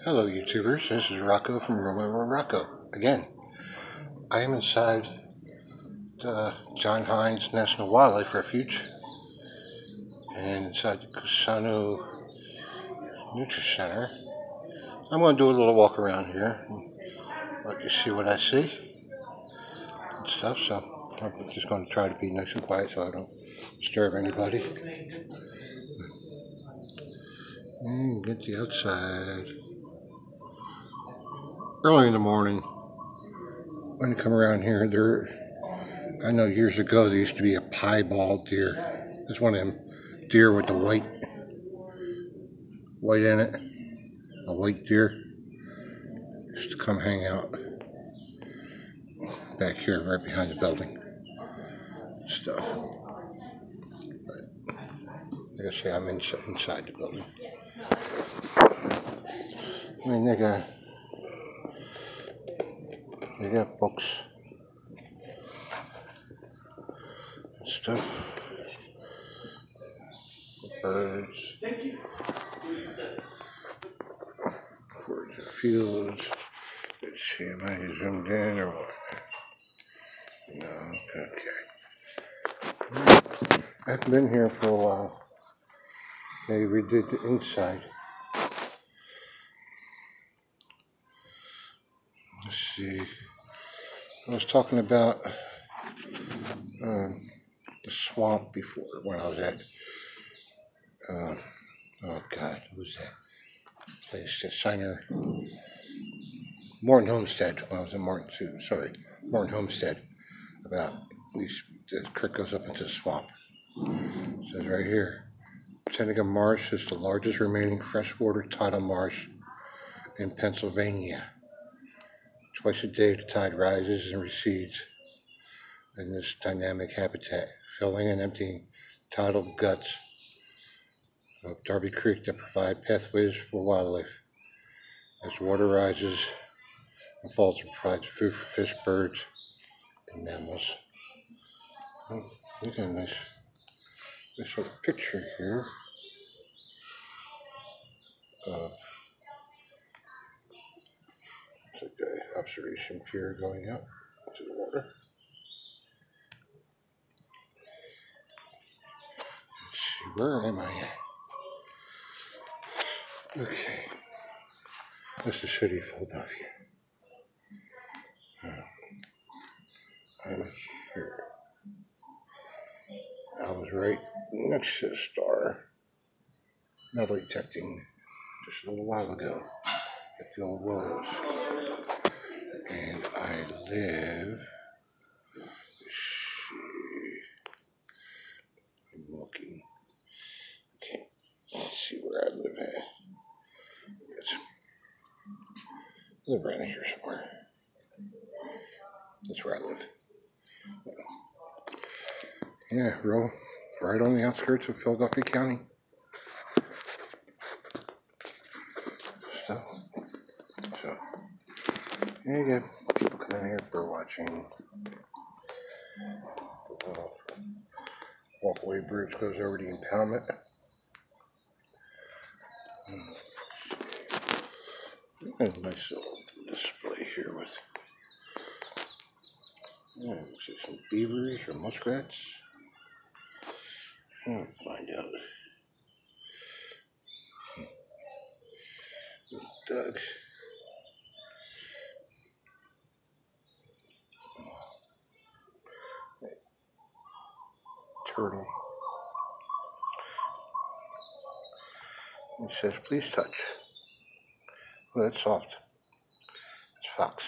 Hello YouTubers, this is Rocco from Romero Rocco. Again, I am inside the John Hines National Wildlife Refuge and inside the Cusano Nutri-Center. I'm going to do a little walk around here and let you see what I see and stuff, so I'm just going to try to be nice and quiet so I don't disturb anybody. And get the outside. Early in the morning, when you come around here, I know years ago there used to be a piebald deer. It's one of them deer with the white in it. A white deer used to come hang out back here right behind the building. Stuff. But like I say, I'm inside the building. I mean, they got books and stuff. Birds. Forage the fields. Let's see, am I zoomed in or what? No, okay. I haven't been here for a while. They redid the inside. Let's see. I was talking about the swamp before when I was at oh God, what was that place? Signer Morton Homestead. When I was in Morton Homestead. About the creek goes up into the swamp. It says right here, Seneca Marsh is the largest remaining freshwater tidal marsh in Pennsylvania. Twice a day the tide rises and recedes in this dynamic habitat, filling and emptying tidal guts of Darby Creek that provide pathways for wildlife. As water rises and falls, it provides food for fish, birds, and mammals. Look at this sort of picture here of it's like an observation pier going out into the water. Let's see, where am I at? Okay, that's the city of Philadelphia. I'm here. I was right next to the star, metal detecting just a little while ago at the old Willows. And I live, let's see, I'm looking, let's see where I live at. I live around here somewhere. That's where I live. Yeah, right on the outskirts of Philadelphia County. So yeah, you get people coming here bird watching. The little walkway bridge goes over the impoundment. A nice little display here with some beavers or muskrats. I'll find out. Ducks. Turtle. It says, please touch. Well, that's soft. It's fox.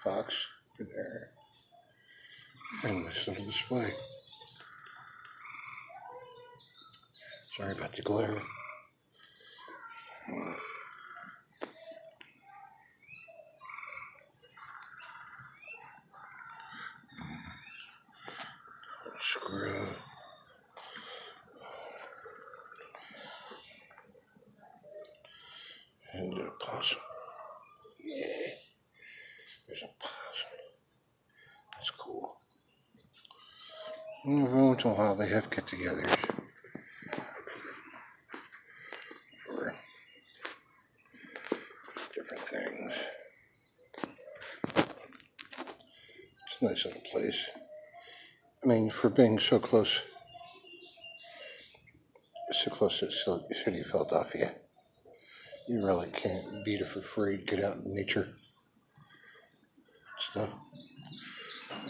Fox in there. And this little display. Sorry about the glare. Squirrel. And a possum. Yeah. There's a possum. That's cool. Every once in a while they have get-togethers. nice little place. I mean, for being so close to the city of Philadelphia, you really can't beat it for free. Get out in nature stuff.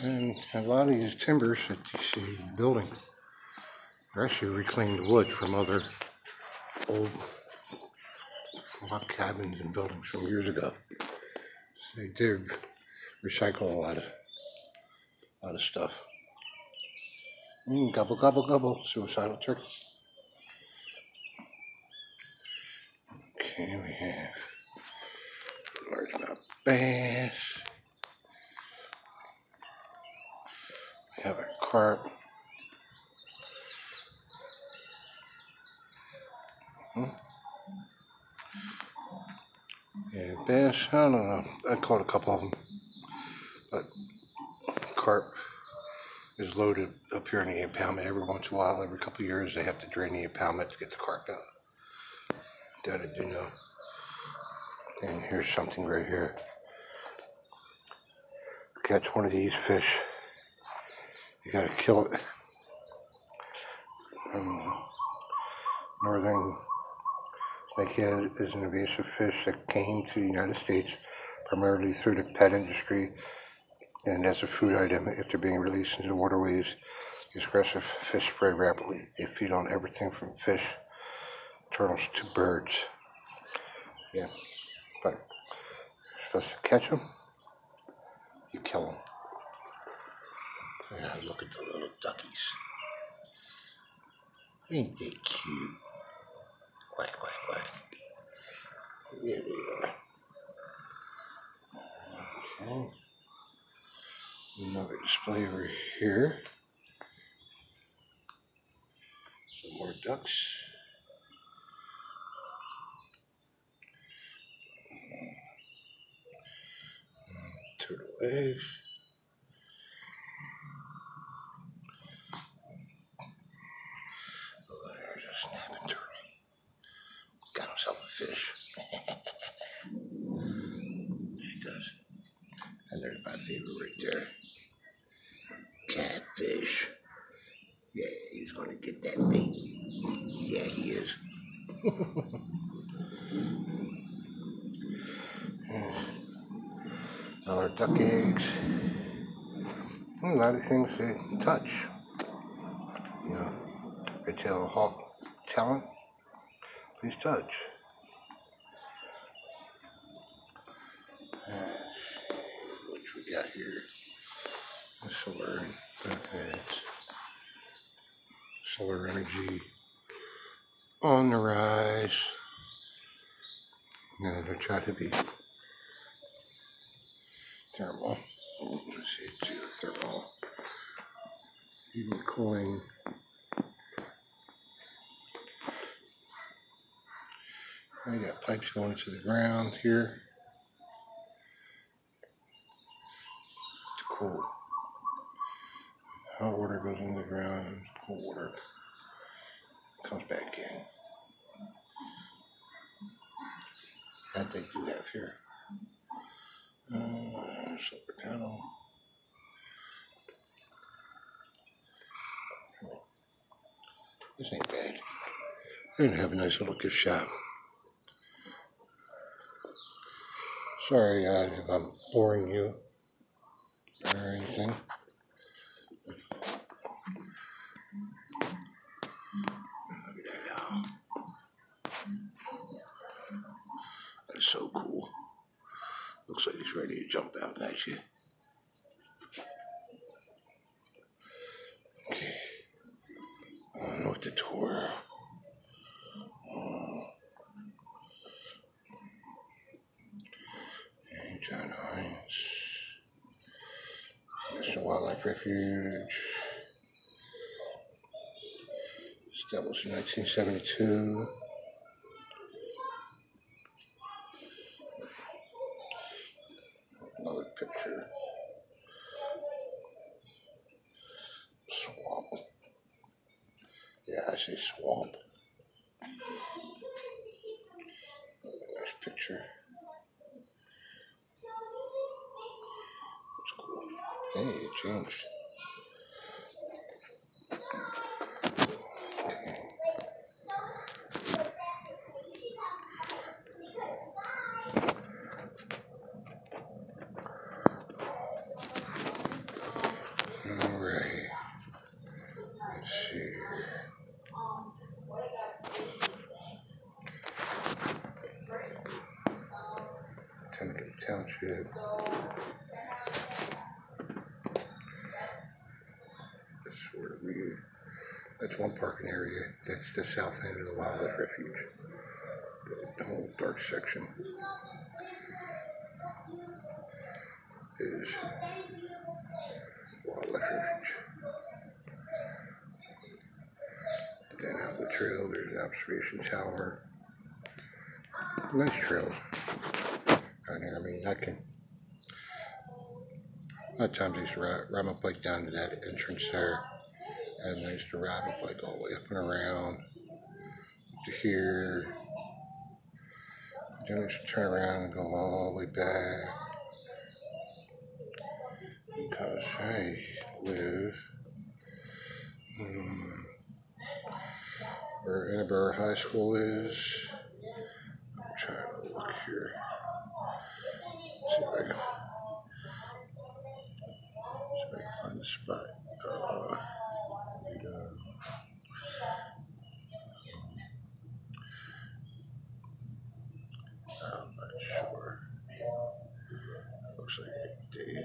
And a lot of these timbers that you see building are actually reclaimed wood from other old log cabins and buildings from years ago. So they did recycle a lot of stuff. Gobble, gobble, gobble, suicidal turkey. Okay, we have largemouth bass. We have a carp. Yeah, bass, I don't know. I caught a couple of them. But carp is loaded up here in the impoundment every once in a while. Every couple of years, they have to drain the impoundment to get the carp out. That I do know. And here's something right here. Catch one of these fish, you gotta kill it. Northern snakehead is an invasive fish that came to the United States primarily through the pet industry and as a food item. After being released into the waterways, these aggressive fish spread rapidly. They feed on everything from fish, turtles to birds. Yeah, but you're supposed to catch them, you kill them. Yeah, look at the little duckies. Ain't they cute? Quack, quack, quack. There they are. Okay. Another display over here. Some more ducks. Turtle eggs. Oh, there's a snapping turtle. Got himself a fish. He does. And there's my favorite right there. Catfish. Yeah, he's gonna get that bait. Yeah, he is. Our duck eggs. A lot of things they touch. You know, retail hawk talent. Please touch. What we got here? Solar energy on the rise. Now they're trying to be thermal. Let's see, geothermal. Even cooling. I got pipes going to the ground here to cool. Hot water goes in the ground, cold water comes back in. That they do have here. Solar panel. This ain't bad. They didn't have a nice little gift shop. Sorry if I'm boring you or anything. Look at that owl. That is so cool. Looks like he's ready to jump out at you. Okay. I don't know what the tour. John Hines. National Wildlife Refuge. Established in 1972. Another picture. Swamp. Yeah, I say swamp. Nice picture. That's cool. Hey, it changed. Alright. Let's see. Tenneco Township. That's one parking area. That's the south end of the wildlife refuge. The whole dark section is wildlife refuge. Then out the trail, there's an observation tower. Nice trails down here. I mean, a lot of times I used to ride my bike down to that entrance there, and I used to ride my bike all the way up and around to here. Then I used to turn around and go all the way back, because I live where Annabella High School is. I'm trying to look here. See if I can find the spot. I'm not sure. Looks like a day.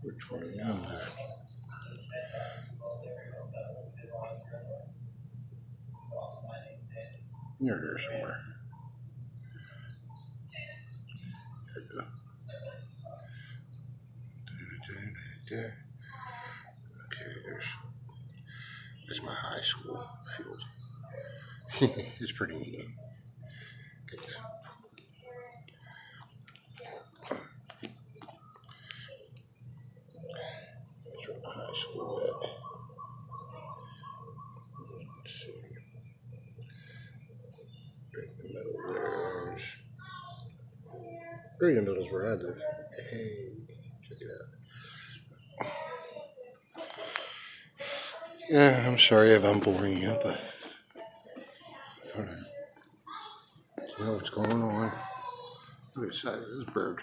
Which one is it? Near here somewhere. There we go. Okay, there's my high school field. It's pretty neat. That's where my high school at. Let's see. Right in the middle right in the middle is where I live. Hey, check it out. Yeah, I'm sorry if I'm boring you, but I thought I'd know what's going on. Look at the side of this bird.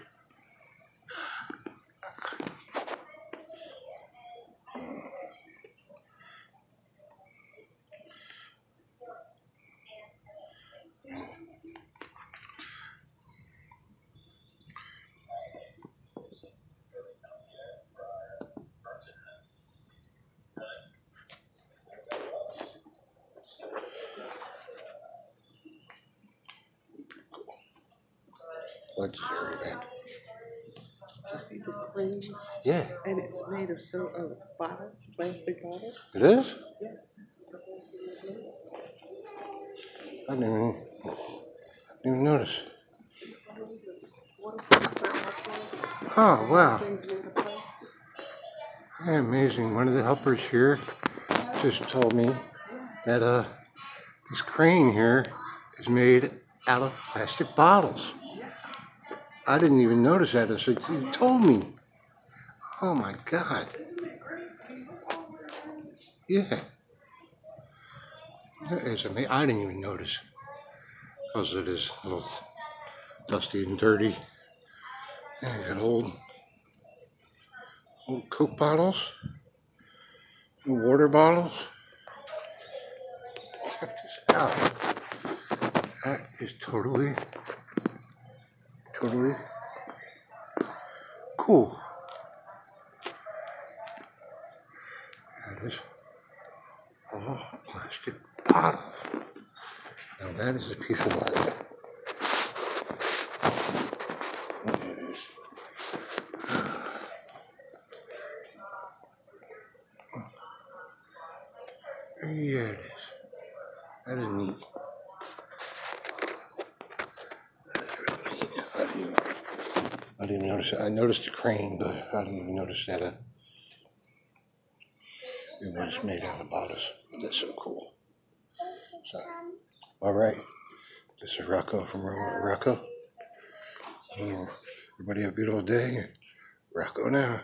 What's there, man? You see the crane? Yeah. And it's made of bottles, plastic bottles. It is? Yes, that's what the whole thing is made of. I didn't even notice. Oh, wow. Hey, amazing. One of the helpers here just told me that this crane here is made out of plastic bottles. I didn't even notice that until you told me. Oh my God. Yeah. That is amazing. I didn't even notice because it is a little dusty and dirty. And you got old Coke bottles, water bottles. Check this out. That is totally cool. That is all plastic bottles. Now that is a piece of art. It is. Yeah, it is. That is neat. I didn't notice it. I noticed the crane, but I didn't even notice that it was made out of bottles. That's so cool. So, all right. This is Rocco from Rocco. Everybody have a beautiful day. Rocco now.